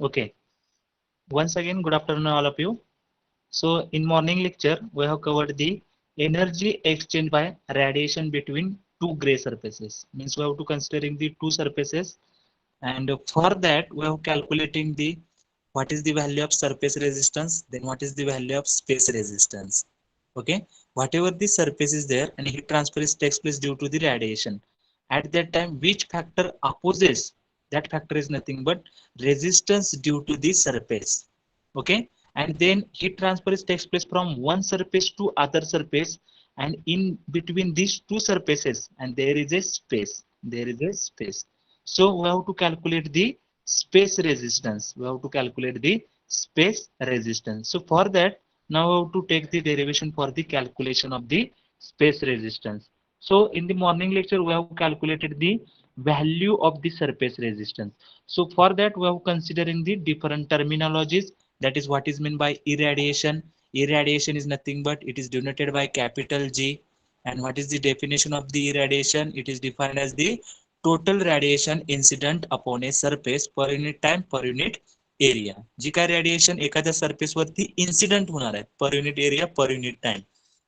Okay. Once again, good afternoon, all of you. So, in morning lecture, we have covered the energy exchange by radiation between two gray surfaces. Means we have to considering the two surfaces, and for that we have calculating the what is the value of surface resistance, then what is the value of space resistance. Okay, whatever the surface is there and heat transfer is takes place due to the radiation. At that time, which factor opposes? That factor is nothing but resistance due to the surface. Okay, and then heat transfer is takes place from one surface to other surface, and in between these two surfaces, and there is a space. There is a space. So we have to calculate the space resistance. We have to calculate the space resistance. So for that, now we have to take the derivation for the calculation of the space resistance. So in the morning lecture, we have calculated the value of the surface resistance. So for that, we have considering the different terminologies. That is what is meant by irradiation. Irradiation is nothing but it is denoted by capital G. And what is the definition of the irradiation? It is defined as the total radiation incident upon a surface per unit time per unit area. जी काय radiation एखाद्या surface वरती incident होणार आहे per unit area per unit time,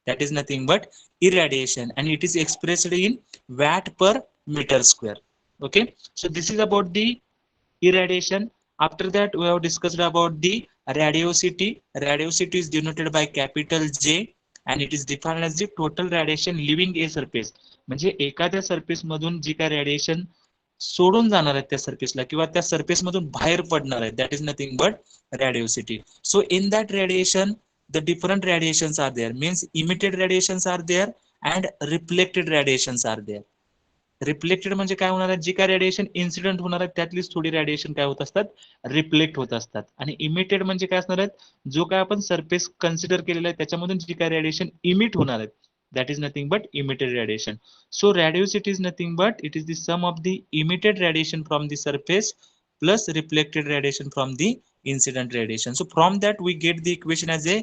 that is nothing but irradiation, and it is expressed in watt per meter square. Okay, so this is about the irradiation. After that, we have discussed about the radiosity. Radiosity is denoted by capital J, and it is defined as the total radiation leaving a surface. म्हणजे एखाद्या surface मधून जी काय radiation सोडून जाणार आहे त्या सरफेसला किंवा त्या सरफेस मधून बाहेर पडणार आहे, that is nothing but radiosity. So in that radiation the different radiations are there, means emitted radiations are there and reflected radiations are there. Reflected म्हणजे काय होणार आहे, जी काय रेडिएशन इन्सिडेंट होणार आहे त्यातलीच थोडी रेडिएशन काय होत असतात, रिफ्लेक्ट होत असतात. आणि इमिटेड म्हणजे काय असणार आहेत, जो काय आपण सरफेस कन्सिडर केलेला आहे त्याच्यामधून जी काय रेडिएशन इमिट होणार आहेत, that is nothing but emitted radiation. So radiosity is nothing but it is the sum of the emitted radiation from the surface plus reflected radiation from the incident radiation. So from that we get the equation as a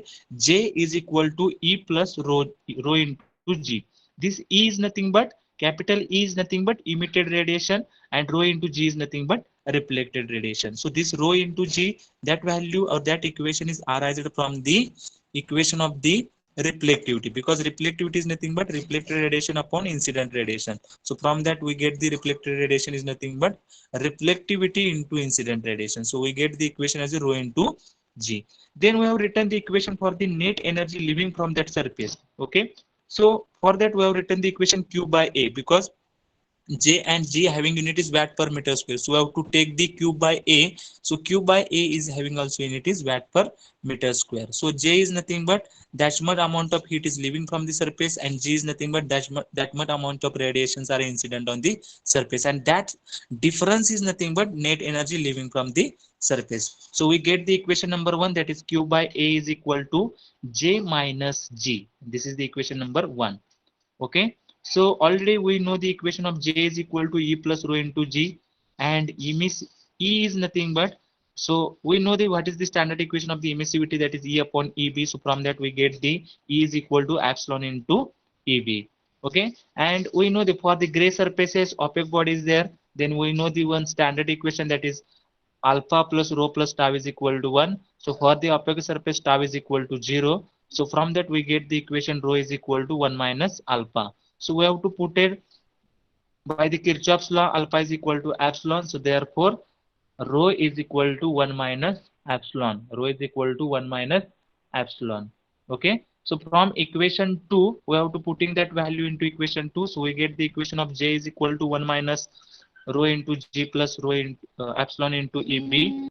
J is equal to E plus rho into G. This E is nothing but capital E is nothing but emitted radiation, and rho into G is nothing but reflected radiation. So this rho into G, that value or that equation is arised from the equation of the reflectivity, because reflectivity is nothing but reflected radiation upon incident radiation. So from that we get the reflected radiation is nothing but reflectivity into incident radiation. So we get the equation as a rho into G. Then we have written the equation for the net energy leaving from that surface. Okay, so for that we have written the equation Q by A, because J and G having unit is watt per meter square. So we have to take the Q by A. So Q by A is having also unit is watt per meter square. So J is nothing but that much amount of heat is leaving from the surface, and G is nothing but that much amount of radiations are incident on the surface, and that difference is nothing but net energy leaving from the surface. So we get the equation number 1, that is Q by A is equal to J minus G. This is the equation number 1. Okay, so already we know the equation of J is equal to E plus rho into G, and E is nothing but, so we know the what is the standard equation of the emissivity, that is E upon EB. So from that we get the E is equal to epsilon into EB. Okay, and we know the for the gray surfaces opaque body is there, then we know the one standard equation, that is alpha plus rho plus tau is equal to 1. So for the opaque surface tau is equal to 0. So from that we get the equation rho is equal to 1 minus alpha. So we have to put it by the Kirchhoff's law, alpha is equal to epsilon. So therefore rho is equal to 1 minus epsilon. Rho is equal to 1 minus epsilon. Okay. So from equation 2 we have to putting that value into equation 2. So we get the equation of J is equal to 1 minus rho into G plus rho into epsilon into EB.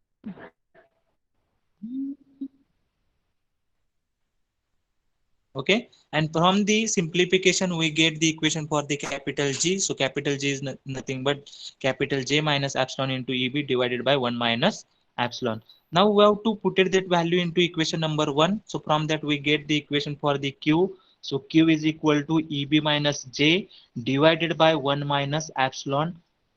Okay, and from the simplification we get the equation for the capital G. So capital G is nothing but capital J minus epsilon into EB divided by 1 minus epsilon. Now we have to put it that value into equation number 1. So from that we get the equation for the Q. So Q is equal to EB minus J divided by 1 minus epsilon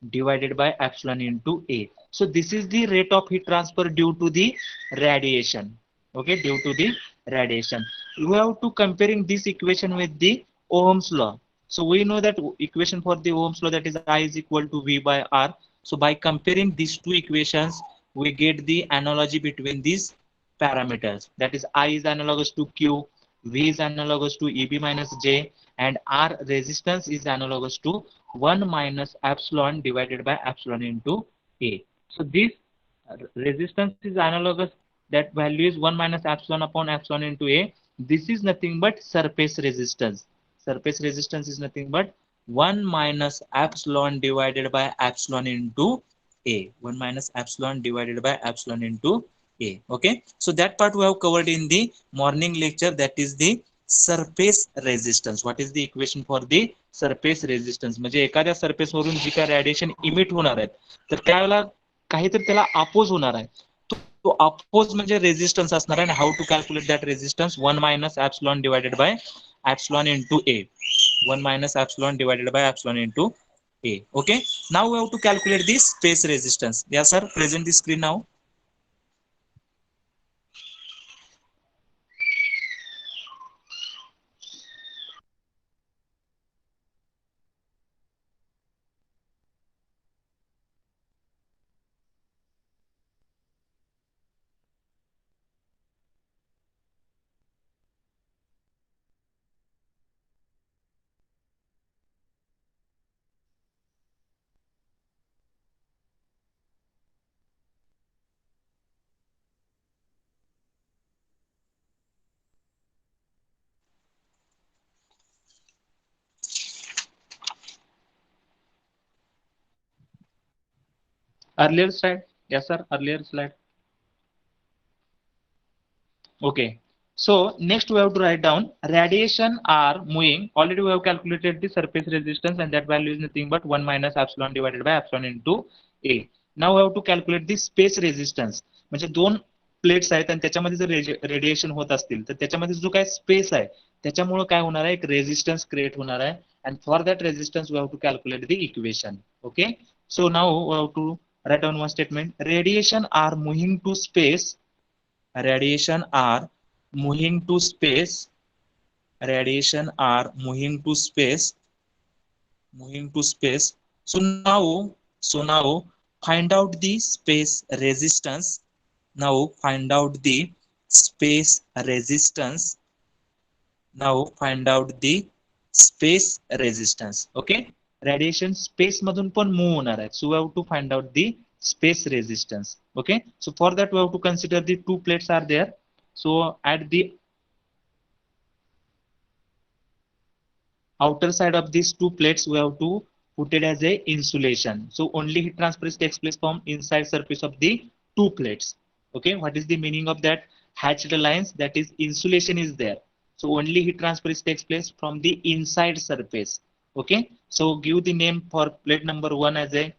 divided by epsilon into A. So this is the rate of heat transfer due to the radiation. Okay, due to the radiation. We have to comparing this equation with the Ohm's law. So we know that equation for the Ohm's law, that is I is equal to V by R. So by comparing these two equations, we get the analogy between these parameters. That is, I is analogous to Q, V is analogous to EB minus J, and R resistance is analogous to 1 minus epsilon divided by epsilon into A. So this resistance is analogous, that value is 1 minus epsilon upon epsilon into A. This is nothing but surface resistance. Surface resistance is nothing but 1 minus epsilon divided by epsilon into A. 1 minus epsilon divided by epsilon into A. Okay. So that part we have covered in the morning lecture. That is the surface resistance. What is the equation for the surface resistance? म्हणजे एखाद्या surface वरून जी काय radiation emit होणार आहेत तर त्यावेळेला काहीतरी त्याला अपोज होणार आहे. तो अपोज म्हणजे रेजिस्टन्स असणार आहे. How to calculate that resistance? 1 minus epsilon divided by epsilon into A. 1 minus epsilon divided by epsilon into A. Okay. Now we have to calculate the space resistance. Yes, sir. Present the screen now. Earlier slide. Yes, sir. Earlier slide. Okay. So next we have to write down radiation are moving. Already we have calculated the surface resistance, and that value is nothing but 1 minus epsilon divided by epsilon into A. Now we have to calculate the space resistance. म्हणजे दोन plates आहेत आणि त्याच्यामध्ये जर radiation होत असतील तर त्याच्यामध्ये जो काय स्पेस आहे त्याच्यामुळे काय होणार आहे, एक रेजिस्टन्स क्रिएट होणार आहे. And for that resistance we have to calculate the equation. Okay. So now we have to write down one statement. Radiation are moving to space. Radiation are moving to space. Radiation are moving to space. Moving to space. So now find out the space resistance. Now find out the space resistance. Now find out the space resistance. Okay. Radiation space मधून पण move होणार आहे. So we have to find out the space resistance. Okay. So for that we have to consider the two plates are there. So at the outer side of these two plates we have to put it as a insulation. So only heat transfer takes place from inside surface of the two plates. Okay. What is the meaning of that? Hatched lines, that is insulation is there. So only heat transfer takes place from the inside surface. Okay. So give the name for plate number 1 as a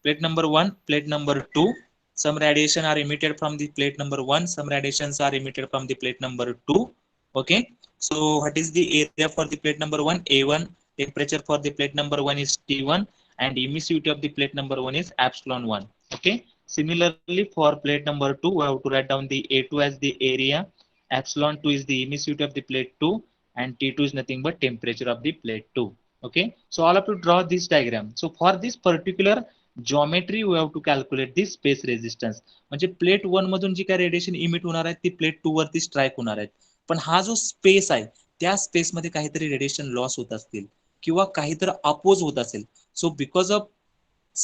plate number 1, plate number 2. Some radiation are emitted from the plate number 1. Some radiations are emitted from the plate number 2. Okay. So what is the area for the plate number 1? A1. Temperature for the plate number 1 is T1, and emissivity of the plate number 1 is epsilon 1. Okay. Similarly, for plate number 2, we have to write down the A2 as the area, epsilon 2 is the emissivity of the plate 2, and T2 is nothing but temperature of the plate 2. Okay. So all of you draw this diagram. So for this particular geometry we have to calculate the space resistance. म्हणजे plate 1 मधून जी काय radiation emit होणार आहे ती plate 2 वरती strike होणार आहे. पण हा जो स्पेस आहे त्या स्पेस मध्ये काहीतरी रेडिएशन लॉस होत असतील किंवा काहीतरी अपोज होत असेल. So because of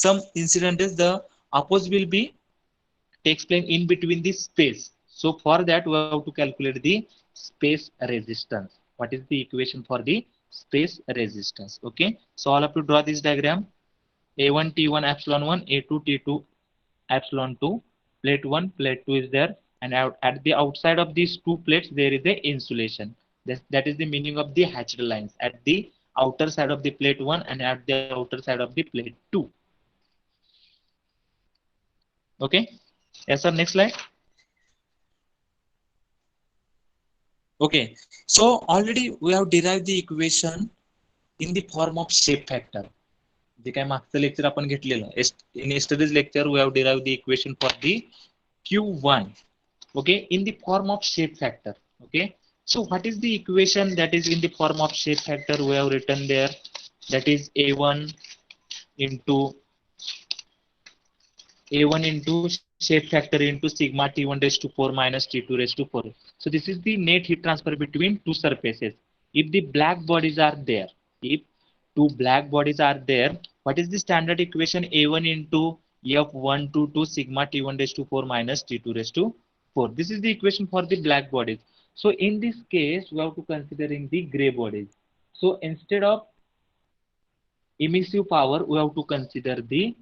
some incidences the oppose will be takes place in between the space. So for that we have to calculate the space resistance. What is the equation for the space resistance? Okay. So all of you draw this diagram. A1 T1 epsilon 1, A2 T2 epsilon 2, plate 1, plate 2 is there, and at the outside of these two plates there is a insulation. That is the meaning of the hatched lines at the outer side of the plate 1 and at the outer side of the plate 2. Okay. Yes sir, next slide. Okay, so already we have derived the equation in the form of shape factor. जे काय मागचं lecture आपण घेतलेलं, in yesterday's lecture we have derived the equation for the Q1, okay, in the form of shape factor. Okay, so what is the equation that is in the form of shape factor? We have written there, that is A1 into A1 into shape factor into sigma T1 raised to 4 minus T2 raised to 4. So this is the net heat transfer between two surfaces. If the black bodies are there, if two black bodies are there, what is the standard equation? A1 into F1 to 2 sigma T1 raised to 4 minus T2 raised to 4. This is the equation for the black bodies. So in this case, we have to considering the gray bodies. So instead of emissive power, we have to consider the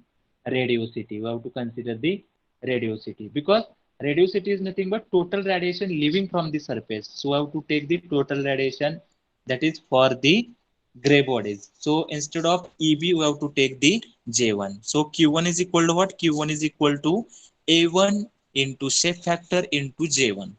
radiosity. We have to consider the radiosity because radiosity is nothing but total radiation leaving from the surface. So we have to take the total radiation that is for the gray bodies. So instead of EB, we have to take the J1. So Q1 is equal to what? Q1 is equal to A1 into shape factor into J1.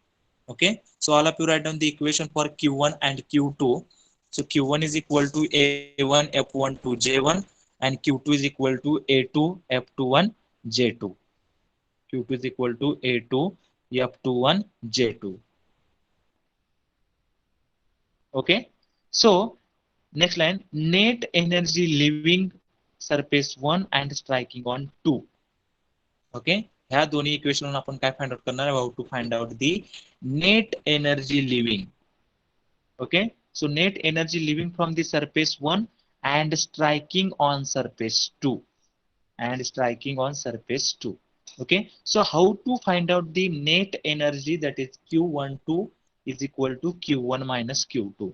Okay. So all of you write down the equation for Q1 and Q2. So Q1 is equal to A1 F1 to J1 and Q2 is equal to A2 F21 J2. Q2 is equal to A2 F21 J2. Okay. So next line, net energy leaving surface 1 and striking on 2. Okay. ह्या दोन्ही equation आपण काय find out करणार आहे? How to find out the net energy leaving. Okay, so net energy leaving from the surface 1 and striking on surface 2 and striking on surface 2. Okay, so how to find out the net energy, that is Q12 is equal to Q1 minus Q2.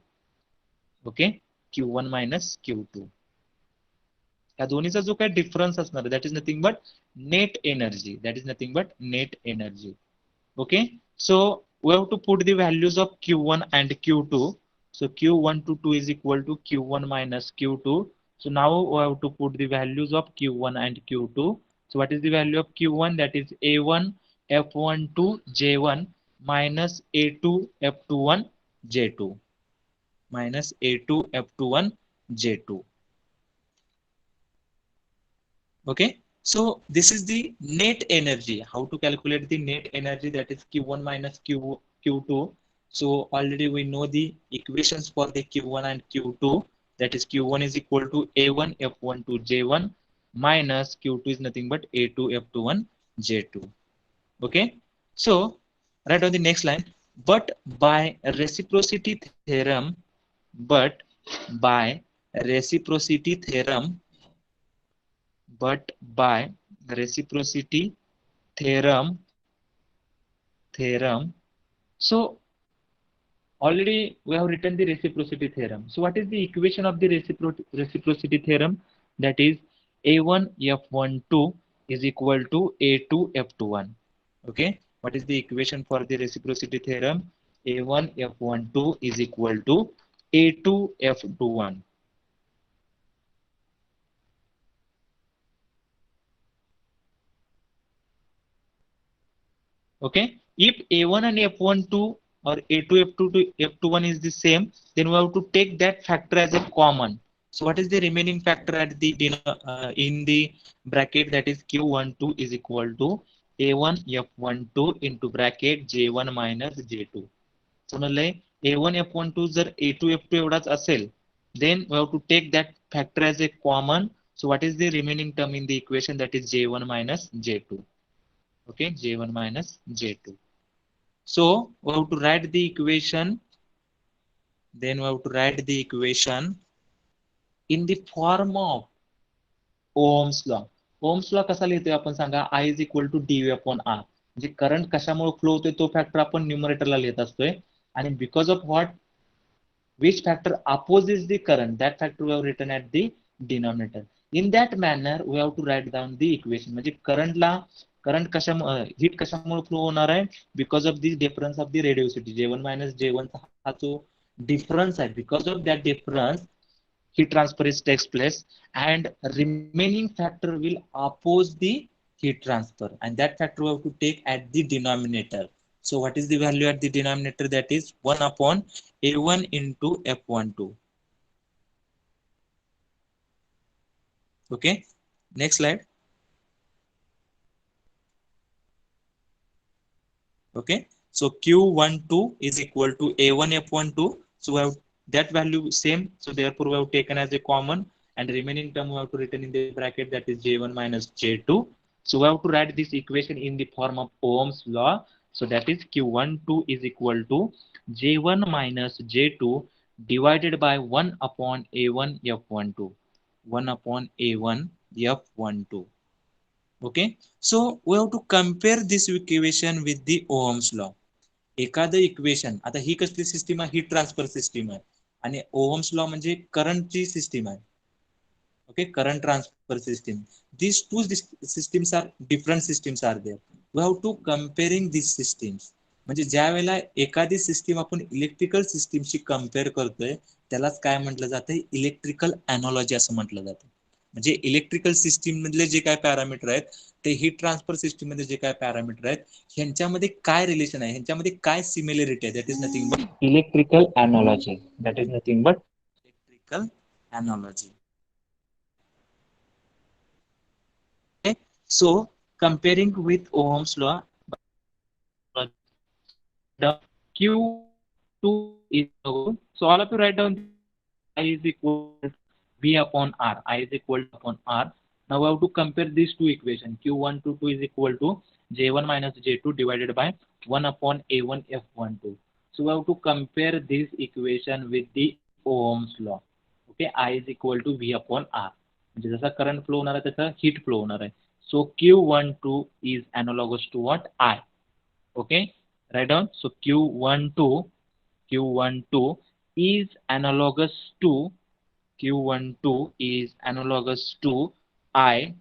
Okay, Q1 minus Q2. या दोन्हीचा जो काय difference असणार that is nothing but net energy, that is nothing but net energy. Okay, so we have to put the values of Q1 and Q2. So Q1 to 2 is equal to Q1 minus Q2. So now we have to put the values of Q1 and Q2. So what is the value of Q1? That is A1 F1 to J1 minus A2 F21 J2 minus A2 F21 J2. Okay, so this is the net energy. How to calculate the net energy? That is Q1 minus Q2. So already we know the equations for the Q1 and Q2. That is Q1 is equal to A1 F1 to J1 minus Q2 is nothing but A2 F21 J2. Okay, so right on the next line. But by reciprocity theorem, but by reciprocity theorem, but by reciprocity theorem, so already we have written the reciprocity theorem. So what is the equation of the reciprocity theorem? That is A1 F12 is equal to A2 F21. Okay, what is the equation for the reciprocity theorem? A1 F12 is equal to A2 F21. Okay, if A1 and F12 or A2 F2 to F21 is the same, then we have to take that factor as a common. So what is the remaining factor at the in the bracket? That is Q12 is equal to A1 F12 into bracket J1 minus J2. So A1 F12 जर A2 F2 एवढाच असेल, then we have to take that factor as a common. So what is the remaining term in the equation? That is J1 minus J2. Okay, J1 minus J2. So we have to write the equation. Then we have to write the equation in the form of Ohm's law. Ohm's law कसा लिहितोय आपण सांगा? I is equal to dV upon R. म्हणजे current कशामुळे flow होतोय तो factor आपण न्यूमरेटरला लिहित असतोय, आणि because of what, which factor opposes the current, that factor we have written at the denominator. In that manner we have to write down the equation. म्हणजे current कशामुळे, हीट कशामुळे फ्लो होणार आहे? Because of this difference of the radiosity. J1 minus J1 हा जो difference आहे, because of that difference heat transfer takes place and remaining factor will oppose the heat transfer, and that factor we have to take at the denominator. So what is the value at the denominator? That is 1 upon A1 into F12. Okay, next slide. Okay, so Q12 is equal to A1 F12. So we have that value same. So therefore we have taken as a common, and remaining term we have to written in the bracket, that is J1 minus J2. So we have to write this equation in the form of Ohm's law. So that is Q12 is equal to J1 minus J2 divided by 1 upon A1 F12. 1 upon A1 F12. Okay. So we have to compare this equation with the Ohm's law. एखादं equation, आता ही कसली system आहे, heat transfer system आहे आणि Ohm's law म्हणजे करंटची system आहे. Okay, current transfer system. These two systems are different systems are there. We have to comparing these systems. म्हणजे ज्या वेळेला एखादी सिस्टीम आपण इलेक्ट्रिकल सिस्टीमशी कम्पेअर करतोय त्यालाच काय म्हटलं जातं, इलेक्ट्रिकल अॅनॉलॉजी असं म्हटलं जातं. म्हणजे इलेक्ट्रिकल सिस्टीम मधले जे काय पॅरामीटर आहेत ते हीट ट्रान्सफर सिस्टीम मध्ये जे काय पॅरामीटर आहेत ह्यांच्यामध्ये काय रिलेशन आहे, ह्यांच्यामध्ये काय सिमिलरिटी आहे, that is nothing but electrical analogy. That is nothing but electrical analogy. So comparing with Ohm's law, the Q2 is so all of you write down I is equal to V upon R. I is equal to upon R. Now we have to compare these two equations. Q122 is equal to J1 minus J2 divided by 1 upon A1 F12. So we have to compare this equation with the Ohm's law. Okay, I is equal to V upon R. म्हणजे जसा current flow होणार आहे त्याचा heat flow होणार आहे. So Q12 is analogous to what? I. Okay, write down. So Q12 is analogous to I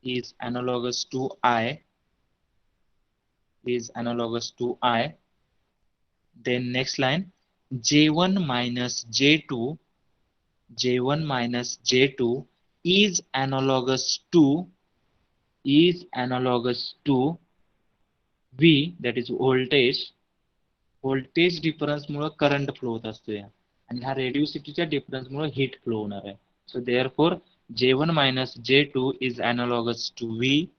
is analogous to I. Then next line, J1 minus J2 is analogous to V, that is voltage difference Mule current flow होत असतो या, आणि हा रेडिओसिटीच्या difference मुळे heat flow होणार आहे. So therefore J1 minus J2 is analogous to V.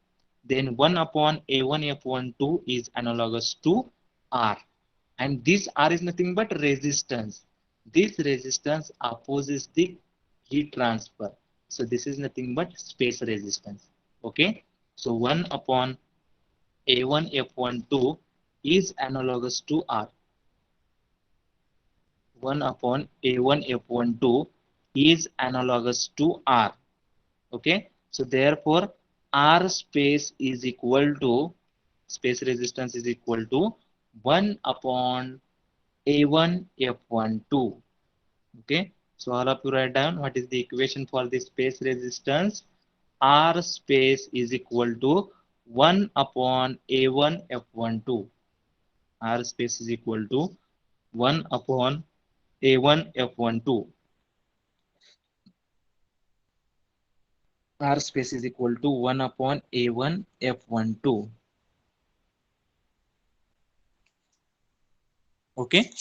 Then 1 upon A1 F12 is analogous to R. And this R is nothing but resistance. This resistance opposes the heat transfer. So this is nothing but space resistance. Okay. So 1 upon A1 F12 is analogous to R. 1 upon A1 F12 is analogous to R. Okay. So therefore R space is equal to, space resistance is equal to 1 upon A1 F12. Okay. So all of you write down what is the equation for the space resistance. R space is equal to 1 upon A1 F12. R space is equal to 1 upon A1 F12. R space is equal to 1 upon A1 F12. Okay.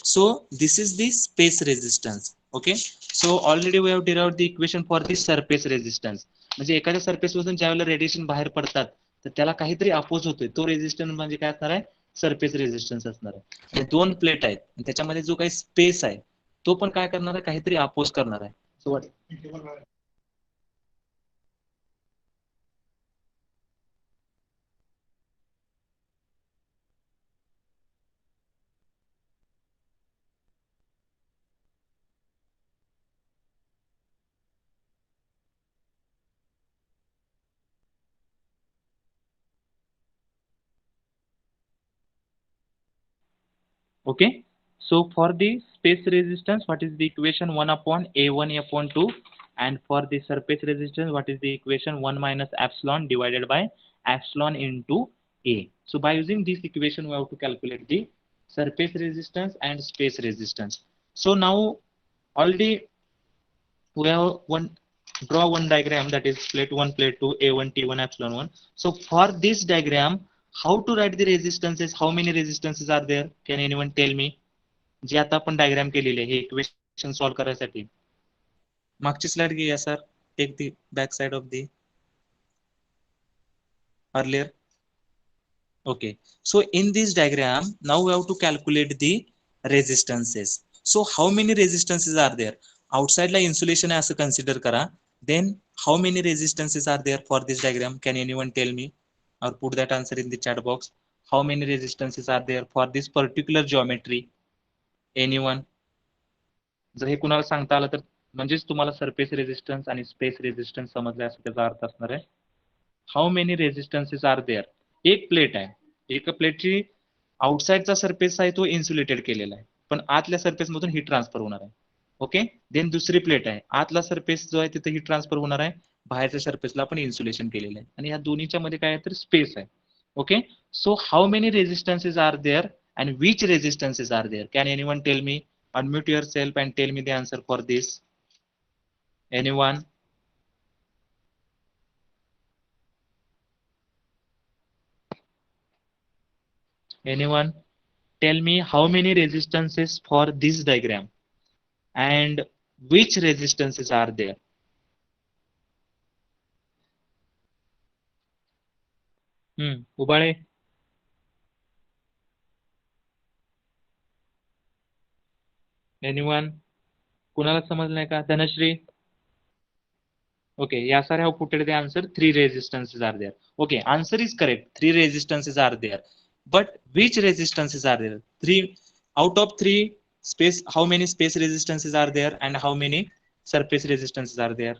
So this is the space resistance. Okay. So already we have derived the equation for the surface resistance. म्हणजे एखाद्या surface पासून ज्यावेळेला radiation बाहेर पडतात तर त्याला काहीतरी oppose होतोय, तो रेजिस्टन्स म्हणजे काय असणार आहे, सरफेस रेजिस्टन्स असणार आहे. दोन प्लेट आहेत त्याच्यामध्ये जो काही स्पेस आहे तो पण काय करणार आहे, काहीतरी अपोज करणार आहे. सो okay. So for the space resistance, what is the equation? 1 upon A1 F12. And for the surface resistance, what is the equation? 1 minus epsilon divided by epsilon into A. So by using this equation, we have to calculate the surface resistance and space resistance. So now already we have draw one diagram, that is plate 1, plate 2, A1, T1, epsilon 1. So for this diagram, how to write the resistances? How many resistances are there? Can anyone tell me? जे आता आपण diagram केलेले हे equation solve करायसाठी. मागची slide घ्या sir. Take the back side of the earlier. Okay. So in this diagram, now we have to calculate the resistances. So how many resistances are there? Outside la insulation आहे असं consider करा. Then how many resistances are there for this diagram? Can anyone tell me or put that answer in the chat box? How many resistances are there for this particular geometry? Anyone? जर हे कुणाला सांगता आलं तर म्हणजेच तुम्हाला surface resistance आणि space resistance समजले असं त्याचा अर्थ असणार आहे. How many resistances are there? एक प्लेट आहे, एका प्लेटची आउटसाइडचा सरफेस आहे तो इन्सुलेटेड केलेला आहे, पण आतल्या सरफेस मधून हीट ट्रान्सफर होणार आहे. ओके, देन दुसरी प्लेट आहे, आतला सरफेस जो आहे तिथे हीट ट्रान्सफर होणार आहे, बाहेरच्या सरफेसला आपण इन्सुलेशन केलेलं आहे, आणि या दोन्हीच्या मध्ये काय आहे तर स्पेस आहे. Okay, so how many resistances are there and which resistances are there? Can anyone tell me? Unmute yourself and tell me the answer for this. Anyone? Anyone? Tell me how many resistances for this diagram and which resistances are there? Ubale. Anyone? कुणाला समजलं नाही का? Dhanashree? Okay, yes sir, I have put the answer. 3 resistances are there. Okay, answer is correct. 3 resistances are there. But which resistances are there? 3 out of 3 space. How many space resistances are there and how many surface resistances are there?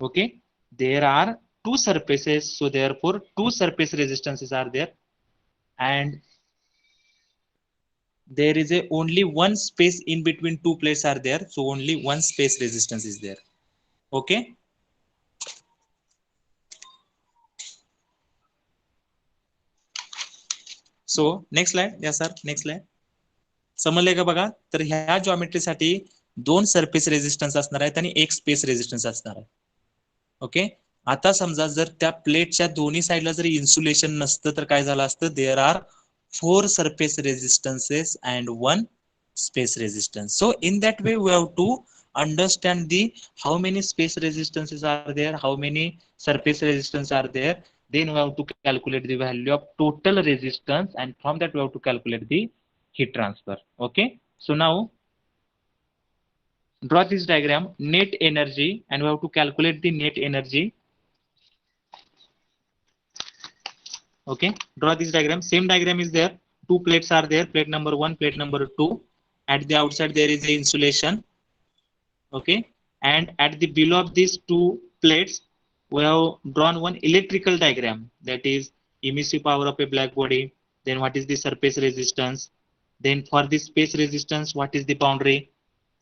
Okay, there are 2 surfaces, so therefore 2 surface resistances are there, and there is a only one space in between 2 plates are there, so only one space resistance is there. Okay, so next slide. Yes sir, next slide. समजले का बघा? तर ह्या जॉमेट्रीसाठी 2 surface resistance असणार आहेत आणि 1 space resistance असणार आहे. ओके, आता समजा जर त्या प्लेटच्या दोन्ही साइडला जर इन्सुलेशन नसतं तर काय झालं असतं? There are 4 surface resistances and 1 space resistance. So in that way we have to understand the how many space resistances are there, how many surface resistance are there, then we have to calculate the value of total resistance, and from that we have to calculate the heat transfer. Okay, so now draw this diagram, net energy, and we have to calculate the net energy. Okay, draw this diagram. Same diagram is there. 2 plates are there, plate number 1, plate number 2. At the outside there is a insulation. Okay, and at the below of these 2 plates we have drawn one electrical diagram, that is emissive power of a black body, then what is the surface resistance, then for the space resistance what is the boundary.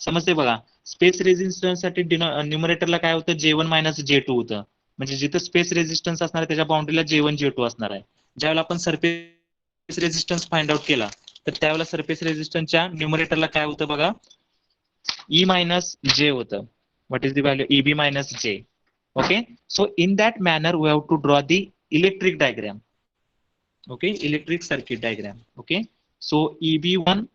समजते बघा, space resistance साठी न्यूमरेटरला काय होतं? J1 minus J2 होतं, म्हणजे जिथं space resistance असणार आहे त्याच्या बाउंड्रीला J1 J2 असणार आहे. ज्यावेळेला आपण सरफेस रेजिस्टन्स फाइंड आउट केला तर त्यावेळेला सरफेस रेजिस्टन्सच्या न्यूमरेटरला काय होतं बघा? E minus J होतं. What is the value? EB minus J. Okay, so in that manner we have to draw the electric diagram. Okay, electric circuit diagram. Okay, so EB1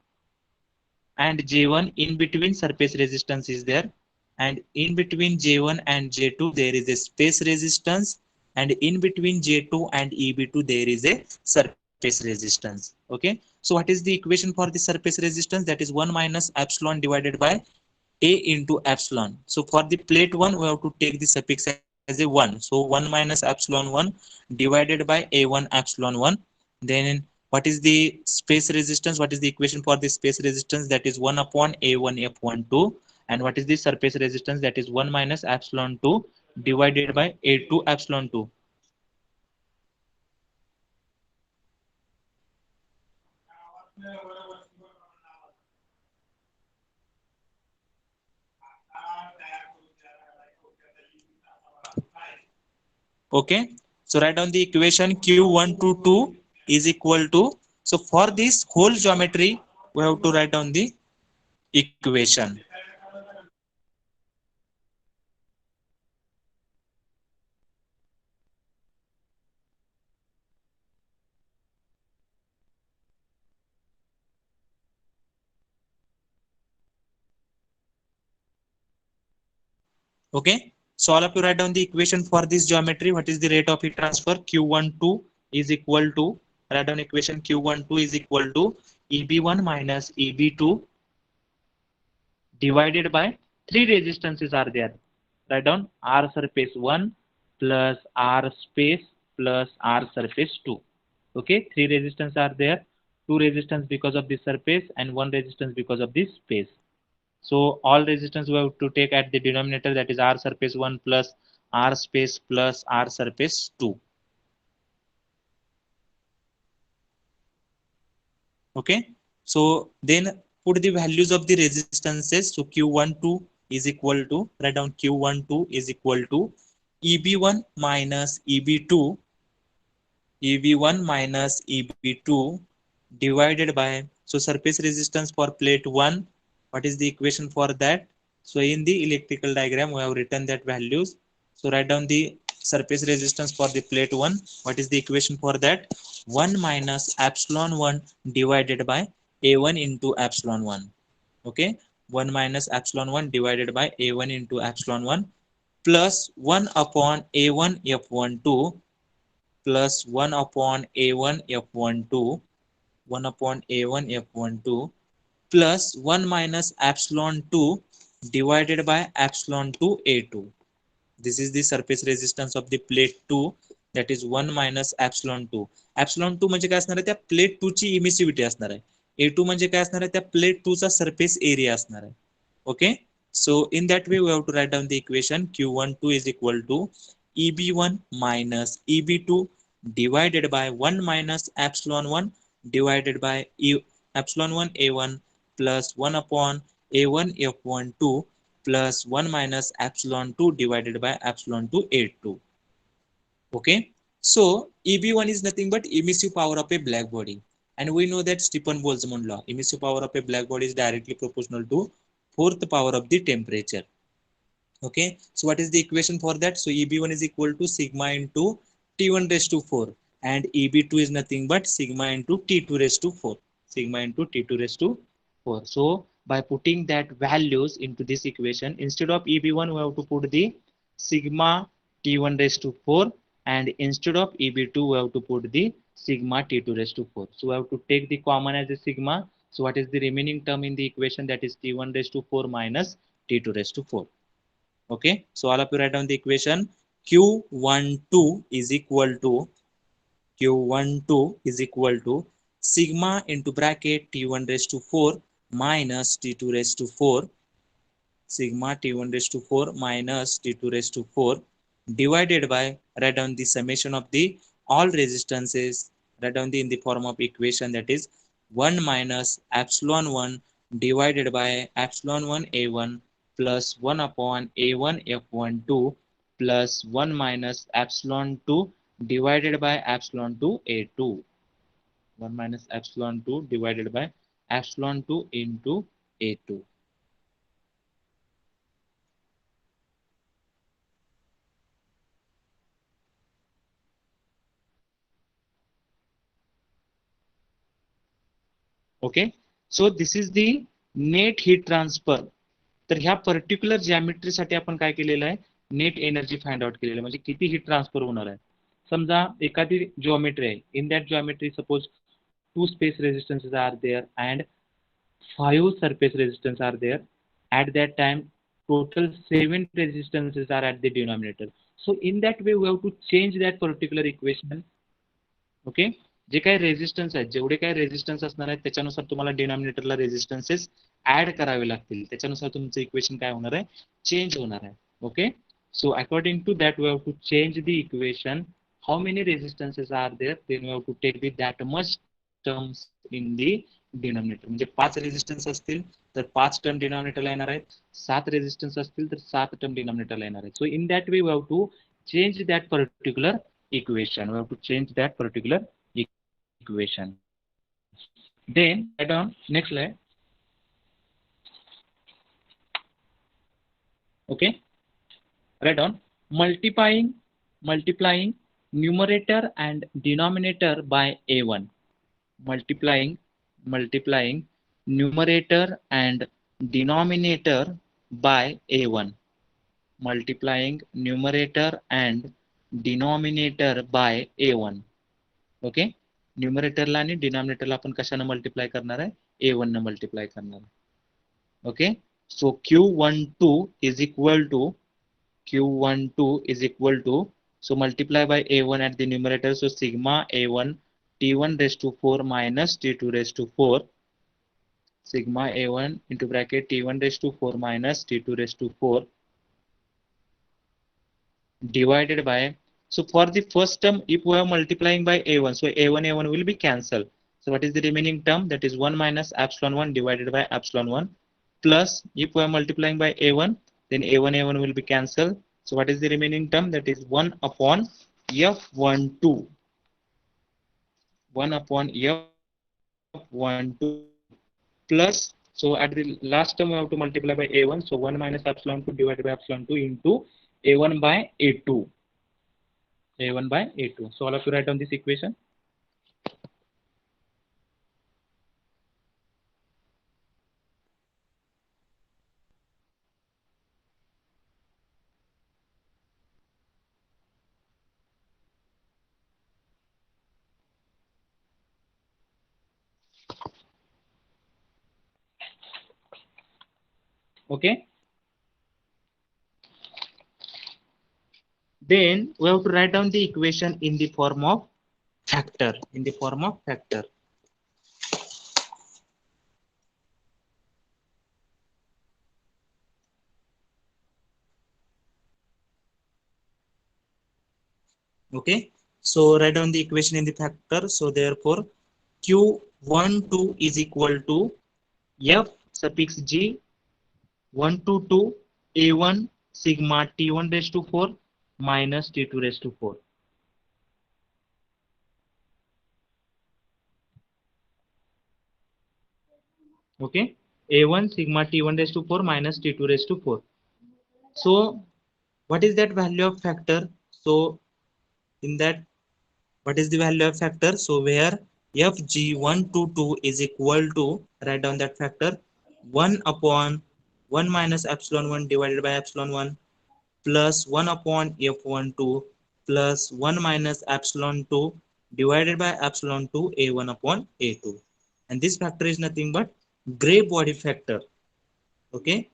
and J1, in between surface resistance is there, and in between J1 and J2 there is a space resistance, and in between J2 and EB2 there is a surface resistance. Okay, so what is the equation for the surface resistance? That is 1 minus epsilon divided by A into epsilon. So for the plate 1 we have to take the suffix as a 1, so 1 minus epsilon 1 divided by A1 epsilon 1. Then what is the space resistance? What is the equation for the space resistance? That is 1 upon A1 F12. And what is the surface resistance? That is 1 minus epsilon 2 divided by A2 epsilon 2. Okay, so write down the equation Q1 to 2 is equal to, so for this whole geometry we have to write down the equation. Okay, so all of you write down the equation for this geometry. What is the rate of heat transfer? Q12 is equal to, write down equation Q12 is equal to EB1 minus EB2 divided by 3 resistances are there. Write down R surface 1 plus R space plus R surface 2. Okay, 3 resistance are there, 2 resistance because of the surface and 1 resistance because of this space. So all resistance we have to take at the denominator, that is R surface 1 plus R space plus R surface 2. Okay, so then put the values of the resistances. So Q12 is equal to, write down Q12 is equal to EB1 minus EB2, EB1 minus EB2 divided by, so surface resistance for plate 1, what is the equation for that? So in the electrical diagram we have written that values. So write down the surface resistance for the plate 1. What is the equation for that? 1 minus epsilon 1 divided by A1 into epsilon 1. Okay, 1 minus epsilon 1 divided by A1 into epsilon 1 plus 1 upon A1 F12 plus 1 upon A1 F12, 1 upon A1 F12 plus 1 minus epsilon 2 divided by epsilon 2 A2. This is the surface resistance of the plate 2, that is 1 minus epsilon 2. epsilon 2 म्हणजे काय असणार आहे, त्या plate 2 ची इमिसिव्हिटी असणार आहे. A2 म्हणजे काय असणार आहे, त्या प्लेट 2 चा सरफेस एरिया असणार आहे. Okay, so in that way we have to write down the equation Q12 is equal to EB1 minus EB2 divided by 1 minus epsilon 1 divided by epsilon 1 A1 plus 1 upon A1 F12 plus 1 minus epsilon 2 divided by epsilon 2 A2. Okay, so EB1 is nothing but emissive power of a black body, and we know that Stefan Boltzmann law, emissive power of a black body is directly proportional to fourth power of the temperature. Okay, so what is the equation for that? So EB1 is equal to sigma into T1 raised to 4, and EB2 is nothing but sigma into T2 raised to 4, sigma into T2 raised to 4. So by putting that values into this equation, instead of EB1 we have to put the sigma T1 raised to 4, and instead of EB2 we have to put the sigma T2 raised to 4. So we have to take the common as a sigma. So what is the remaining term in the equation? That is T1 raised to 4 minus T2 raised to 4. Okay, so all of you write down the equation. Q12 is equal to, Q12 is equal to sigma into bracket T1 raised to 4 minus T2 raised to 4, sigma T1 raised to 4 minus T2 raised to 4 divided by, write down the summation of the all resistances, write down the in the form of equation, that is 1 minus epsilon 1 divided by epsilon 1 A1 plus 1 upon A1 F12 plus 1 minus epsilon 2 divided by epsilon 2 A2. 1 minus epsilon 2 divided by epsilon 2 into A2. Okay, so this is the net heat transfer. तर ह्या particular जॅमेट्रीसाठी आपण काय केलेलं आहे, net energy find out केलेलं आहे, म्हणजे किती हीट ट्रान्सफर होणार आहे. समजा एखादी जॉमेट्री आहे, in that geometry suppose 2 space resistances are there and 5 surface resistance are there. At that time total 7 resistances are at the denominator. So in that way we have to change that particular equation. Okay, जे काही resistance आहेत, जेवढे काही resistance असणार आहेत त्याच्यानुसार तुम्हाला डिनॉमिनेटरला रेजिस्टन्सेस add करावे लागतील, त्याच्यानुसार तुमचं इक्वेशन काय होणार आहे, चेंज होणार आहे. Okay, so according to that we have to change the equation. How many resistances are there, then we have to take the that much terms in the denominator. म्हणजे 5 रेजिस्टन्स असतील तर 5 term डिनॉमिनेटरला येणार आहेत, 7 resistance असतील तर 7 term डिनॉमिनेटरला येणार आहेत. So in that way we have to change that particular equation. We have to change that particular equation. Then write down next slide. Okay, write down multiplying numerator and denominator by a1. Multiplying numerator and denominator by a1. Multiplying numerator and denominator by A1. Okay, न्यूमरेटरला आणि डिनॉमिनेटरला आपण कशाने multiply करणार आहे, A1 ने multiply करणार आहे. Okay, So Q12 is equal to Q12 is equal to, so multiply by A1 at the numerator, so sigma A1 T1 raised to 4 minus T2 raised to 4, sigma A1 into bracket T1 raised to 4 minus T2 raised to 4 divided by, so for the first term if we are multiplying by A1, so A1 will be cancelled. So what is the remaining term? That is 1 minus epsilon 1 divided by epsilon 1 plus, if we are multiplying by A1, then A1 will be cancelled. So what is the remaining term? That is 1 upon F12, 1 upon F12 plus, so at the last term we have to multiply by A1, so 1 minus epsilon 2 divided by epsilon 2 into A1 by A2, A1 by A2. So all of you write down this equation. Okay. Then we have to write down the equation in the form of factor, in the form of factor. Okay. So write down the equation in the factor. So therefore Q12 is equal to F suffix G 1 to 2 A1 sigma T1 raised to 4 minus T2 raised to 4. Okay. A1 sigma T1 raised to 4 minus T2 raised to 4. So what is that value of factor? So in that, what is the value of factor? So where FG1 to 2 is equal to, write down that factor, 1 upon 1 minus epsilon 1 divided by epsilon 1 plus 1 upon F12 plus 1 minus epsilon 2 divided by epsilon 2 A1 upon A2. And this factor is nothing but gray body factor. Okay.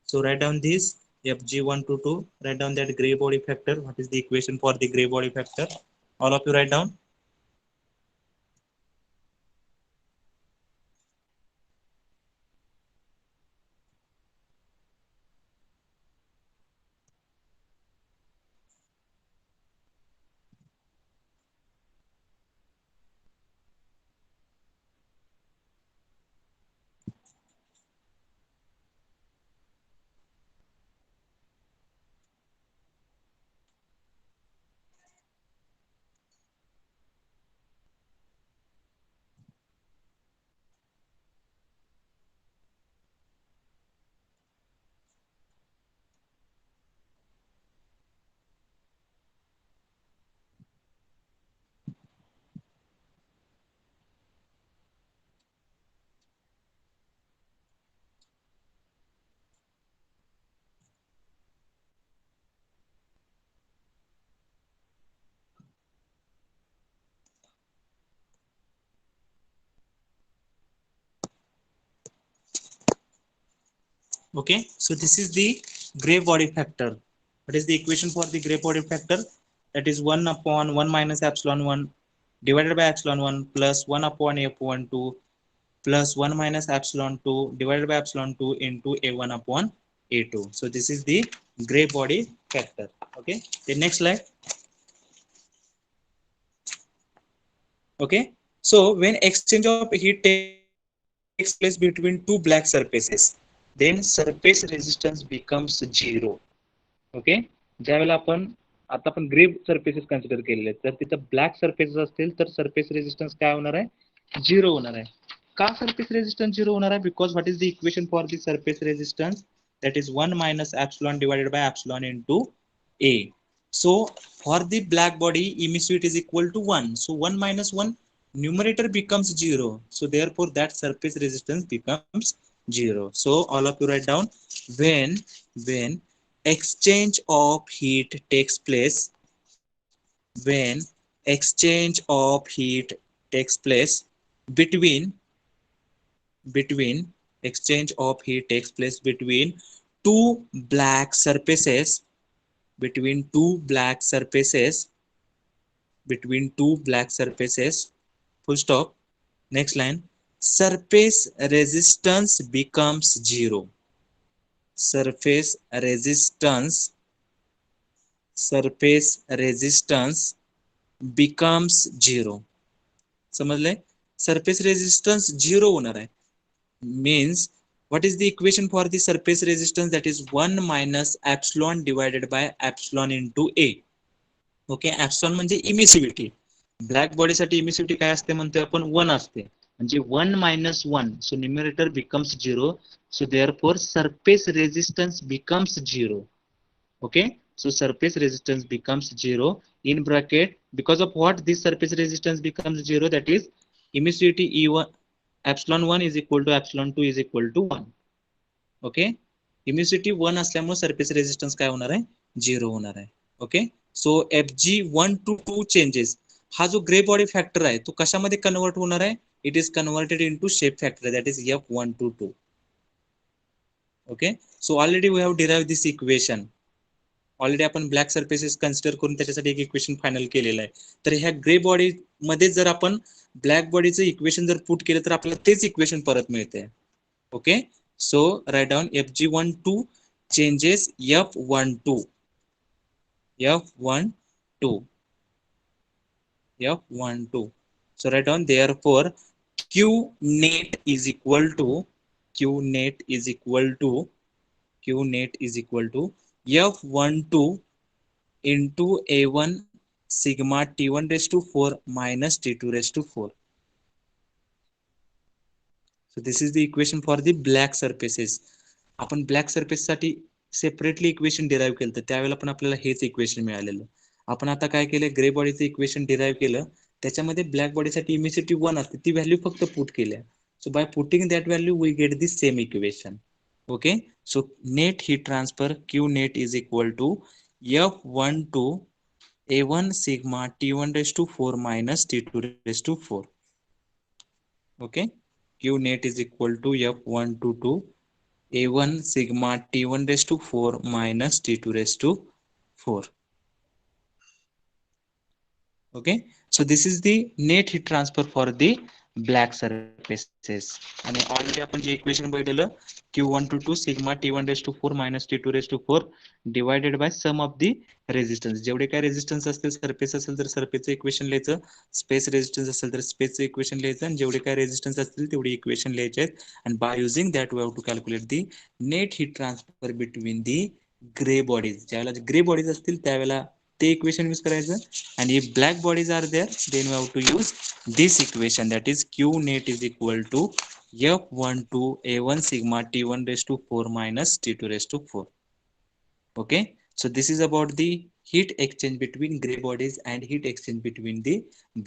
So write down this Fg1 to 2, write down that gray body factor. What is the equation for the gray body factor? All of you write down. Okay, so this is the gray body factor. What is the equation for the gray body factor? That is 1 upon 1 minus epsilon 1 divided by epsilon 1 plus 1 upon F12 plus 1 minus epsilon 2 divided by epsilon 2 into A1 upon A2. So this is the gray body factor. Okay, the next slide. Okay, so when exchange of heat takes place between two black surfaces, then surface resistance becomes 0. Okay, ज्या वेळेला आपण आता आपण grey surfaces consider केलेले आहेत, जर तिथं black surfaces असतील तर सरफेस रेजिस्टन्स काय होणार आहे? 0 होणार आहे. का सरफेस रेजिस्टन्स 0 होणार आहे? Because what is the equation for the surface resistance? that is 1 minus epsilon divided by epsilon into A. So for the black body emissivity is equal to 1. So 1 minus 1, numerator becomes 0. So therefore that surface resistance becomes 0. So all of you write down, when exchange of heat takes place, when exchange of heat takes place between exchange of heat takes place between two black surfaces, between two black surfaces, between two black surfaces, full stop. Next line, surface resistance becomes zero. Surface resistance, surface resistance becomes zero. समजले? Surface resistance zero होणार आहे. Means what is the equation for the surface resistance? That is 1 minus epsilon divided by epsilon into A. Okay, epsilon म्हणजे इमिसिव्हिटी. Black body साठी इमिसिव्हिटी काय असते म्हणतोय आपण? 1 असते. म्हणजे 1 minus 1, so numerator becomes 0, so therefore surface resistance becomes 0. Okay, so surface resistance becomes 0 in bracket. Because of what this surface resistance becomes 0? That is emissivity E1 epsilon 1 is equal to epsilon 2 is equal to 1. Okay, immunity 1 असल्यामुळे surface resistance काय होणार आहे? 0 होणार आहे. Okay, so Fg1 to 2 changes, हा जो grey body factor आहे तो कशामध्ये कन्वर्ट होणार आहे? It is converted into shape factor, that is F1 to 2. Okay, so already we have derive this equation. Already आपण ब्लॅक सरफेसेस कन्सिडर करून त्याच्यासाठी एक इक्वेशन फायनल केलेलं आहे. तर ह्या ग्रे बॉडी मध्ये जर आपण ब्लॅक बॉडीचं इक्वेशन जर पुट केलं तर आपल्याला तेच इक्वेशन परत मिळते. Okay, so write down Fg12 changes F12, F12, F12. So write down, therefore Q net is equal to, Q net is equal to, Q net is equal to F12 into A1 sigma T1 raised to 4 minus T2 raised to 4. So this is the equation for the black surfaces. आपण black surface साठी separately equation derive केलं तर त्यावेळेला पण आपल्याला हेच equation मिळालेलं. आपण आता काय केलं, ग्रे बॉडीचं इक्वेशन डिराइव्ह केलं, त्याच्यामध्ये ब्लॅक बॉडीसाठी इमिसिव्हिटी 1 असते, ती व्हॅल्यू फक्त पुट केल्या. So by putting that value we get the same equation. Okay, so net heat transfer Q net is equal to F12 A1 sigma T1 raised to 4 minus T2 raised to 4. Okay, Q net is equal to F122 A1 sigma T1 raised to 4 minus T2 raised to 4. Okay, so this is the net heat transfer for the black surfaces. आणि already आपण जे equation बघितलेलं Q122 sigma T1 raised to 4 minus T2 raised to 4 divided by sum of the resistance. जेवढे काय resistance असतील, surface असेल तर सरफेसचं equation लिहायचं, space resistance असेल तर स्पेसचं इक्वेशन लिहायचं, आणि जेवढे काय रेजिस्टन्स असतील तेवढी इक्वेशन लिहायचे आहेत. आणि by using that we have to calculate the net heat transfer between the grey bodies. ज्यावेळेला ग्रे बॉडीज असतील त्यावेळेला ते इक्वेशन यूज करायचं. And if black bodies are there, then we have to use this equation, that is Q net is equal to F12 A1 sigma T1 raised to 4 minus T2 raised to 4. Okay, so this is about the heat exchange between gray bodies and heat exchange between the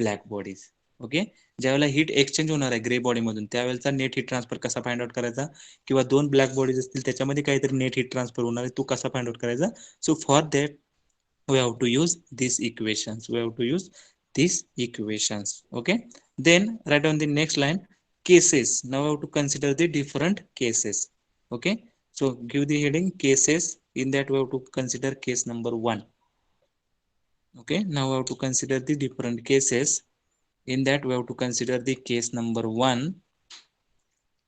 black bodies. Okay, ज्यावेळेला heat exchange होणार आहे grey body मधून त्यावेळेचा net heat transfer कसा find out करायचा, किंवा दोन black bodies असतील त्याच्यामध्ये काहीतरी नेट हीट ट्रान्सफर होणार आहे तो कसा फाइंड आउट करायचा. So for that we have to use these equations, we have to use these equations. Okay, then write on the next line cases. Now we have to consider the different cases. Okay, so give the heading cases. In that we have to consider case number 1. Okay, now we have to consider the different cases. In that we have to consider the case number 1.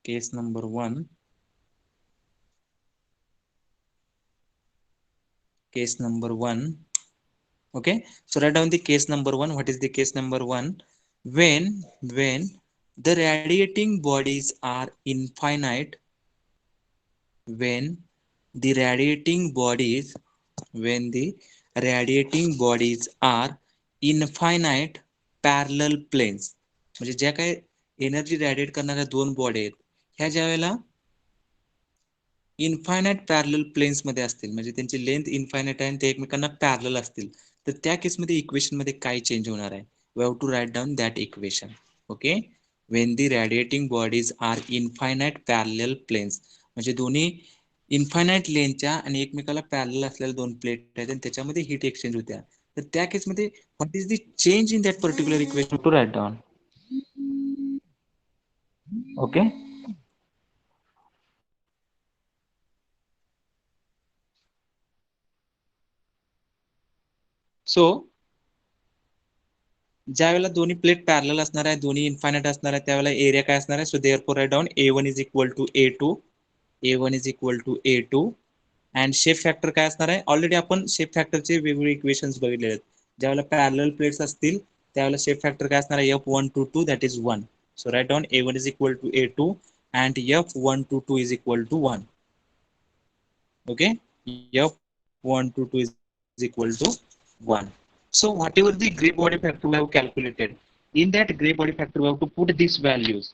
Case number 1, case number 1. Okay, so write down the case number 1. What is the case number 1? When the radiating bodies are infinite, when the radiating bodies are infinite parallel planes, म्हणजे ज्या काय energy रॅडिएट करणाऱ्या दोन body आहेत ह्या ज्या वेळेला infinite parallel planes मध्ये असतील, म्हणजे त्यांची लेंथ इन्फायनाइट आहे आणि ते एकमेकांना पॅरलल असतील, तर त्या केसमध्ये इक्वेशन मध्ये काय चेंज होणार आहे? We have to write down that equation. Okay, when the radiating bodies are infinite parallel planes, म्हणजे दोन्ही इन्फायनाइट लेंथच्या आणि एकमेकाला पॅरलल असलेल्या दोन प्लेट आहेत आणि त्याच्यामध्ये हीट एक्सचेंज होत्या, तर त्या केसमध्ये what is the change in that particular equation to write down. Okay, so ज्या वेळेला दोन्ही प्लेट पॅरलल असणार आहे, दोन्ही इन्फायनाइट असणार आहे, त्यावेळेला एरिया काय असणार आहे? So therefore write down A1 is equal to A2, A1 is equal to A2 and shape factor काय असणार आहे? ऑलरेडी आपण शेप फॅक्टरचे वेगवेगळे इक्वेशन्स बघितले आहेत. ज्यावेळेला पॅरलल प्लेट्स असतील त्यावेळेला शेप फॅक्टर काय असणार आहे? F122 that is 1. So write down A1 is equal to A2 and F122 is equal to 1. Okay, F122 is equal to 1. So whatever the gray body factor we have calculated, in that gray body factor we have to put these values.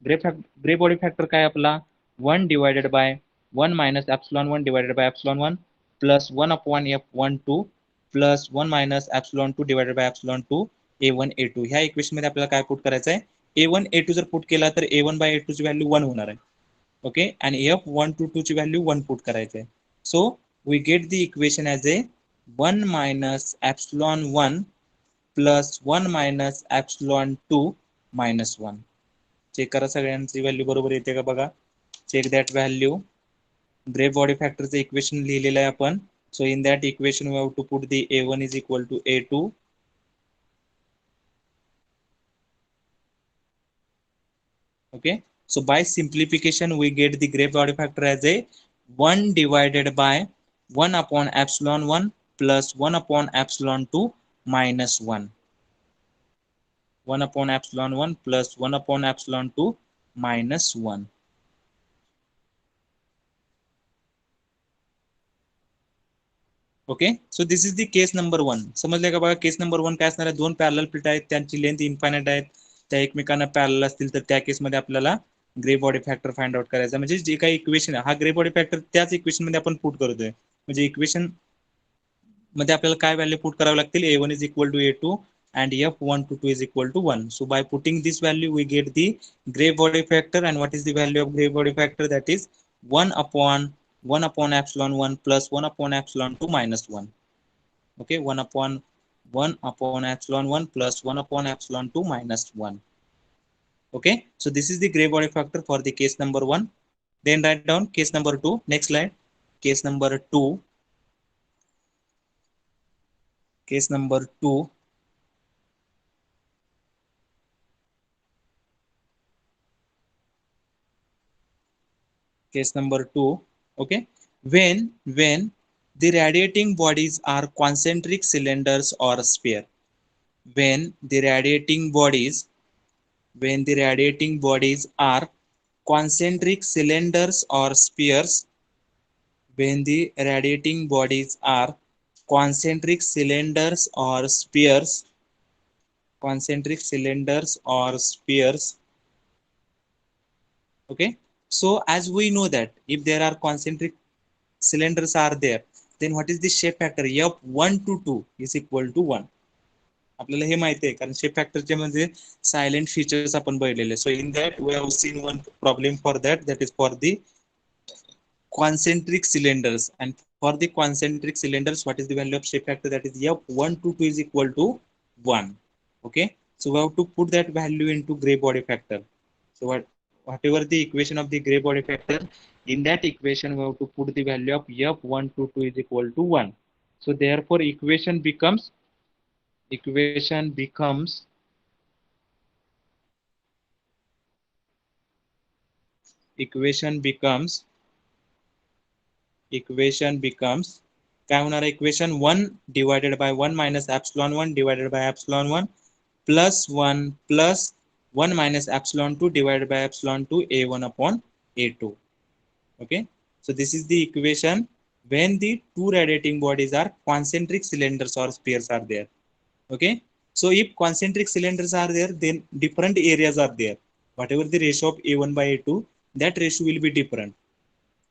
Gray body factor काय आपला 1 divided by 1 minus epsilon 1 divided by epsilon 1 plus 1 upon F12 plus 1 minus epsilon 2 divided by epsilon 2 A1 A2. ह्या equation मध्ये आपल्याला काय put करायचं आहे? A1 A2 जर put केला तर A1 by A2 ची व्हॅल्यू 1 होणार आहे. ओके, आणि F122 ची व्हॅल्यू 1 पुट करायचं आहे. So we get the equation as a 1 minus epsilon 1 plus 1 minus epsilon 2 minus 1. Check करा सगळ्यांची व्हॅल्यू बरोबर येते का बघा. Check that value. Grey body फॅक्टरचं इक्वेशन लिहिलेलं आहे आपण. So in that equation we have to put the A1 is equal to A2. Okay, so by simplification we get the gray body factor as a 1 divided by 1 upon epsilon 1 plus 1 upon epsilon 2 minus 1. 1 upon epsilon 1 plus 1 upon epsilon 2 minus 1. Okay, so this is the case number 1. समजले का बघा? Case number 1 काय असणार आहे? दोन parallel plate आहेत, त्यांची length infinite आहेत, त्या एकमेकांना पॅरलल असतील तर त्या केसमध्ये आपल्याला grey body factor find out करायचा. म्हणजे जे काही इक्वेशन आहे, हा ग्रे बॉडी फॅक्टर त्याच इक्वेशन मध्ये आपण पुट करतोय. म्हणजे इक्वेशन मध्ये आपल्याला काय व्हॅल्यू पुट करावी लागतील? A1 is equal to A2 and F122 is equal to 1. So by putting this value we get the gray body factor, and what is the value of gray body factor? That is 1 upon epsilon 1 plus 1 upon epsilon 2 minus 1. Okay, 1 upon epsilon 1 plus 1 upon epsilon 2 minus 1. Okay, so this is the gray body factor for the case number 1. Then write down case number 2. Next slide. Case number 2. Case number 2. Case number 2. Okay, when the radiating bodies are concentric cylinders or sphere. When the radiating bodies are concentric cylinders or spheres. When the radiating bodies are concentric cylinders or spheres. Concentric cylinders or spheres. Okay, so as we know that if there are concentric cylinders are there, then what is the shape factor? F122 is equal to 1. आपल्याला हे माहिती आहे कारण shape फॅक्टरचे म्हणजे silent features आपण बघितलेले. So in that we have seen one problem for that is for the concentric cylinders, and for the concentric cylinders what is the value of shape factor? That is F122 is equal to 1. Okay, so we have to put that value into gray body factor. So whatever the equation of the gray body factor, in that equation we have to put the value of F122 is equal to 1. So therefore equation becomes काय होणार आहे? Equation 1 divided by 1 minus epsilon 1 divided by epsilon 1 plus 1 plus 1 minus epsilon 2 divided by epsilon 2 A1 upon A2. Okay, so this is the equation when the two radiating bodies are concentric cylinders or spheres are there. Okay, so if concentric cylinders are there, then different areas are there. Whatever the ratio of A1 by A2, that ratio will be different.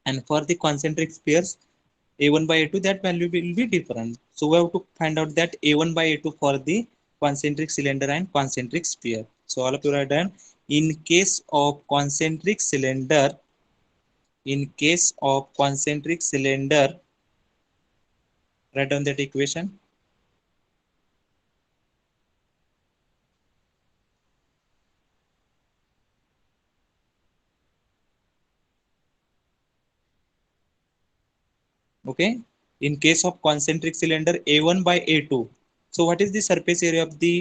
And for the concentric spheres, A1 by A2, that value will be different. So we have to find out that A1 by A2 for the concentric cylinder and concentric sphere. So all of you write down, in case of concentric cylinder, write down that equation. Okay, in case of concentric cylinder, A1 by A2, So what is the surface area of the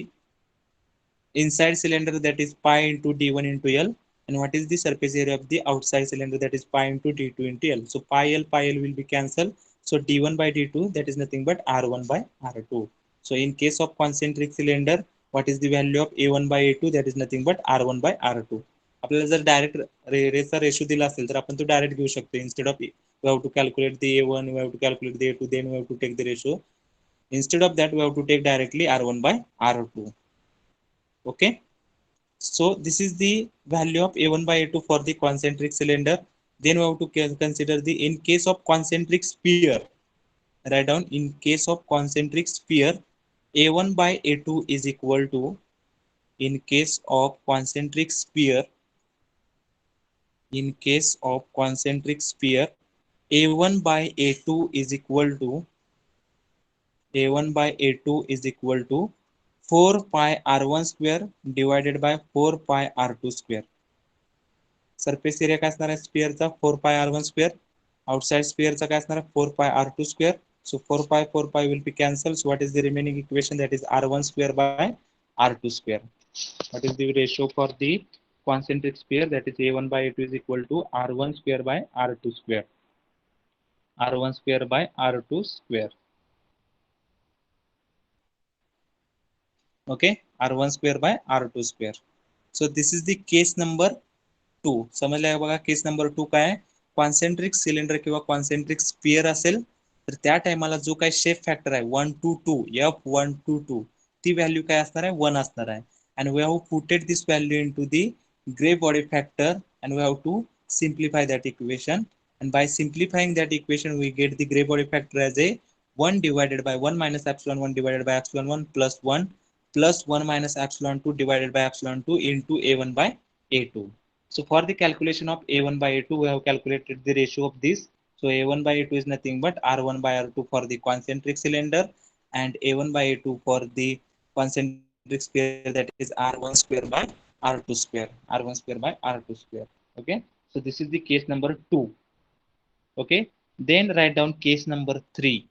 inside cylinder, that is pi into d1 into L, and what is the surface area of the outside cylinder, that is pi into d2 into L. So pi L will be cancelled. So d1 by d2, that is nothing but r1 by r2. So in case of concentric cylinder, what is the value of a1 by a2, that is nothing but r1 by r2. आपल्याला जर direct रेचा ratio दिला असेल तर आपण तो direct घेऊ शकतो. Instead of we have to calculate the a1, we have to calculate the a2, then we have to take the ratio. Instead of that, we have to take directly r1 by r2. Okay, so this is the value of a1 by a2 for the concentric cylinder. Then we have to consider the in case of concentric sphere. Write down, in case of concentric sphere, a1 by a2 is equal to, in case of concentric sphere, in case of concentric sphere, a1 by a2 is equal to, a1 by a2 is equal to 4 pi r1 square divided by 4 pi r2 square. Surface area काय असणार आहे स्फिअरचा 4 pi r1 square, outside स्फिअरचा काय असणार आहे 4 pi r2 square. So 4 pi will be cancelled. So what is the remaining equation, that is r1 square by r2 square. What is the ratio for the concentric sphere, that is a1 by a2 is equal to r1 square by r2 square, r1 square by r2 square. Okay, r1 square by r2 square. So this is the case number 2. समजलं बघा case number 2 काय आहे, concentric cylinder किंवा concentric sphere असेल तर त्या टाइमाला जो काही शेप फॅक्टर आहे 1 to 2 f1 to 2 ती व्हॅल्यू काय असणार आहे 1 असणार आहे. and we have putted this value into the gray body factor and we have to simplify that equation, and by simplifying that equation we get the gray body factor as a 1 divided by 1 minus epsilon 1 divided by epsilon 1 plus 1 plus 1 minus epsilon 2 divided by epsilon 2 into a1 by a2. So for the calculation of a1 by a2, we have calculated the ratio of this. So a1 by a2 is nothing but r1 by r2 for the concentric cylinder and a1 by a2 for the concentric sphere, that is r1 square by r2 square, r1 square by r2 square. Okay, so this is the case number 2. Okay, then write down case number 3.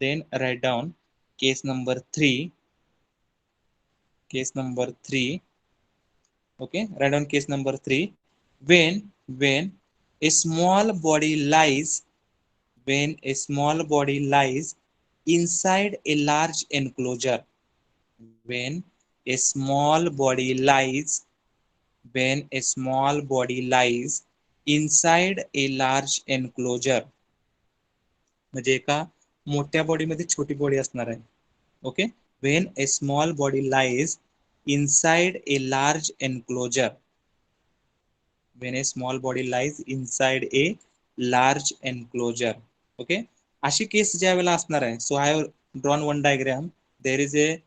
Then write down case number 3. Case number 3. Okay, write down case number 3. When a small body lies, when a small body lies inside a large enclosure, when a small body lies, when a small body lies inside a large enclosure, म्हणजे एका मोठ्या body मध्ये छोटी body असणार आहे. Okay, when a small body lies inside a large enclosure, when a small body lies inside a large enclosure. Okay, अशी case ज्या वेळेला असणार आहे. So I have drawn one diagram. There is a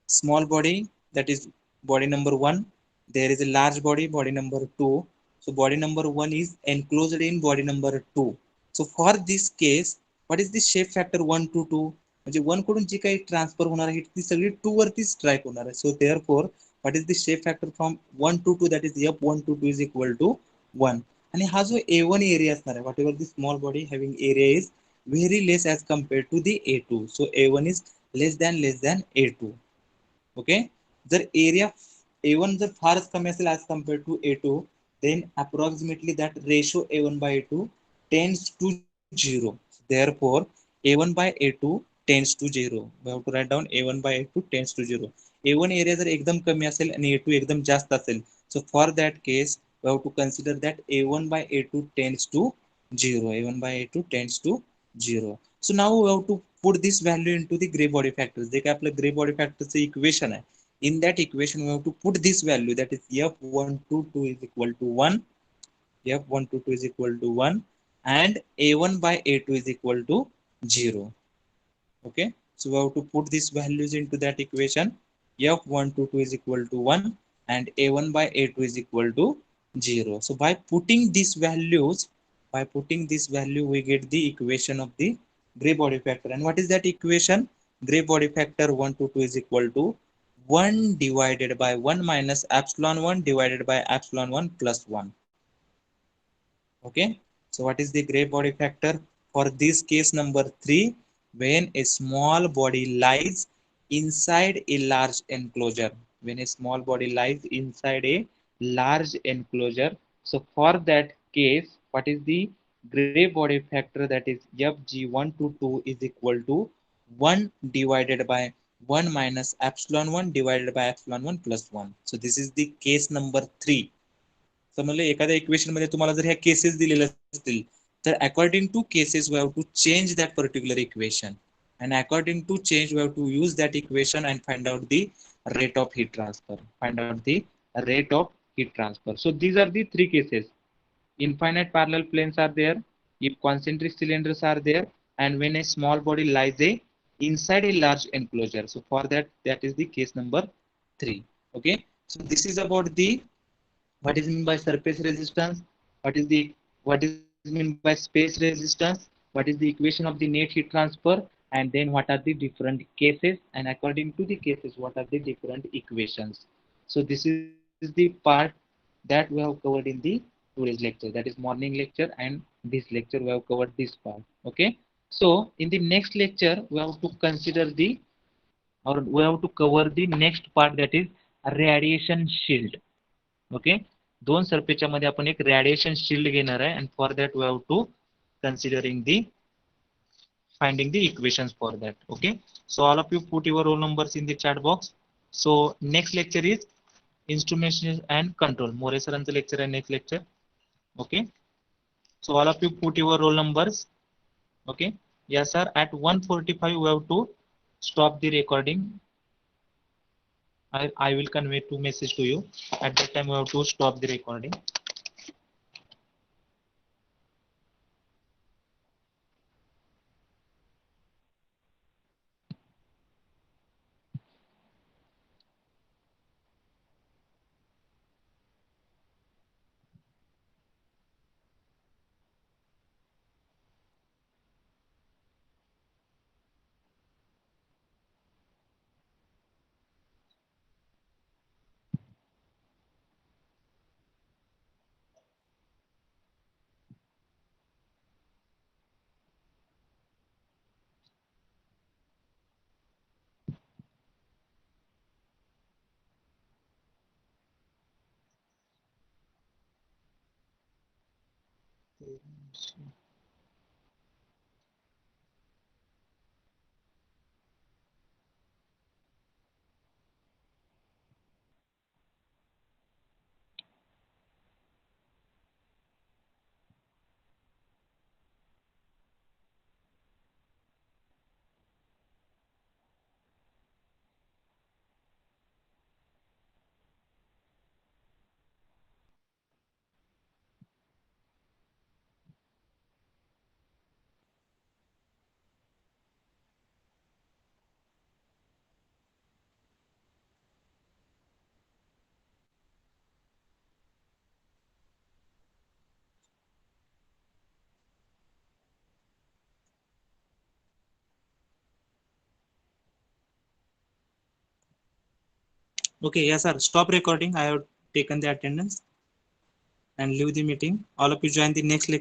small body, that is body number 1. There is a large body, body number 2. So body number 1 is enclosed in body number 2. So for this case, what is the shape factor 1 to 2, म्हणजे 1 कडून जी काही transfer होणार आहे ती सगळी 2 वरती strike होणार आहे. So therefore what is the shape factor from 1 to 2, that is f1 to 2 is equal to 1. आणि हा जो a1 एरिया असणार आहे, whatever the small body having area is very less as compared to the a2. So a1 is less than a2. Okay, जर area a1 जर फारच कमी असेल as compared to a2, then approximately that ratio a1 by a2 tends to 0. Therefore a1 by a2 tends to 0. We have to write down a1 by a2 tends to 0. a1 area जर एकदम कमी असेल आणि a2 एकदम जास्त असेल, so for that case we have to consider that a1 by a2 tends to 0. a1 by a2 tends to 0. So now we have to put this value into the gray body factors. जे काय आपलं gray body factors equation आहे, in that equation we have to put this value, that is f122 is equal to 1, f122 is equal to 1 and a1 by a2 is equal to 0. Okay, so we have to put these values into that equation. f122 is equal to 1 and a1 by a2 is equal to 0. So by putting these values, by putting this value we get the equation of the gray body factor. And what is that equation? Gray body factor 122 is equal to 1 divided by 1 minus epsilon 1 divided by epsilon 1 plus 1. Okay, so what is the gray body factor? for this case number 3, when a small body lies inside a large enclosure, when a small body lies inside a large enclosure, so for that case, what is the gray body factor, that is FG1 to 2 is equal to 1 divided by 1 minus epsilon 1 divided by epsilon 1 plus 1. So this is the case number 3. समजलं, एखाद्या equation मध्ये तुम्हाला जर ह्या cases दिलेल्या असतील तर according to cases we have to change that particular equation, and according to change we have to use that equation and find out the rate of heat transfer, find out the rate of heat transfer. So these are the three cases. Infinite parallel planes are there, if concentric cylinders are there, and when a small body lies inside a large enclosure. So for that is the case number 3. Okay, so this is about the what is mean by surface resistance, what is mean by space resistance, what is the equation of the net heat transfer, and then what are the different cases, and according to the cases what are the different equations. So this is the part that we have covered in the today's lecture, that is morning lecture, and this lecture we have covered this part. Okay, so in the next lecture we have to consider the, or we have to cover the next part, that is radiation shield. Okay, दोन सरफेसच्या मध्ये आपण एक radiation shield घेणार आहे, and for that we have to considering the finding the equations for that. Okay, so all of you put your roll numbers in the chat box. So next lecture is instrumentation and control, more sir's lecture and next lecture. Okay, so all of you put your roll numbers. Okay, yes sir, at 1:45 we have to stop the recording. I will convey two message to you. At that time we have to stop the recording. Okay, yes sir, stop recording. I have taken the attendance and leave the meeting. All of you join the next lecture.